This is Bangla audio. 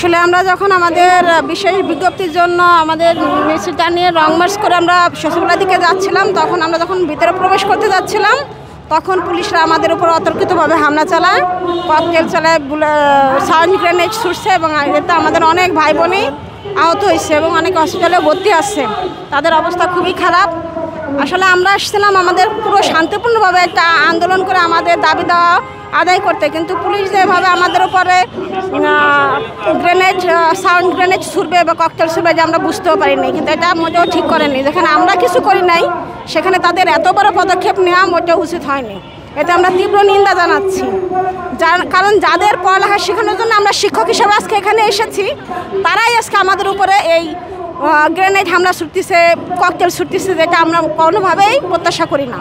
আসলে আমরা যখন আমাদের বিশেষ বিজ্ঞপ্তির জন্য আমাদের মিছিলটা নিয়ে রং মার্চ করে আমরা সচিবালয়ের দিকে যাচ্ছিলাম, তখন আমরা যখন ভিতরে প্রবেশ করতে যাচ্ছিলাম তখন পুলিশরা আমাদের উপর অতর্কিতভাবে হামলা চালায়, ককটেল চালায়, সাউন্ড গ্রেনেড ছুটছে এবং এতে আমাদের অনেক ভাই বোনই আহত হয়েছে এবং অনেক হসপিটালে ভর্তি আছে। তাদের অবস্থা খুবই খারাপ। আসলে আমরা আসছিলাম আমাদের পুরো শান্তিপূর্ণভাবে একটা আন্দোলন করে আমাদের দাবি দেওয়া আদায় করতে, কিন্তু পুলিশ যেভাবে আমাদের উপরে গ্রেনেড সাউন্ড গ্রেনেড ছুড়বে বা ককটেল ছুড়বে যে আমরা বুঝতেও পারিনি, কিন্তু এটা মোটেও ঠিক করেনি। যেখানে আমরা কিছু করি নাই সেখানে তাদের এত বড় পদক্ষেপ নেওয়া মোটেও উচিত হয়নি। এতে আমরা তীব্র নিন্দা জানাচ্ছি। কারণ যাদের পড়ালেখা শেখানোর জন্য আমরা শিক্ষক হিসেবে আজকে এখানে এসেছি, তারাই আজকে আমাদের উপরে এই গ্রেনেড হামলা ছুটতেছে, ককটেল ছুটতেছে, যেটা আমরা কোনোভাবেই প্রত্যাশা করি না।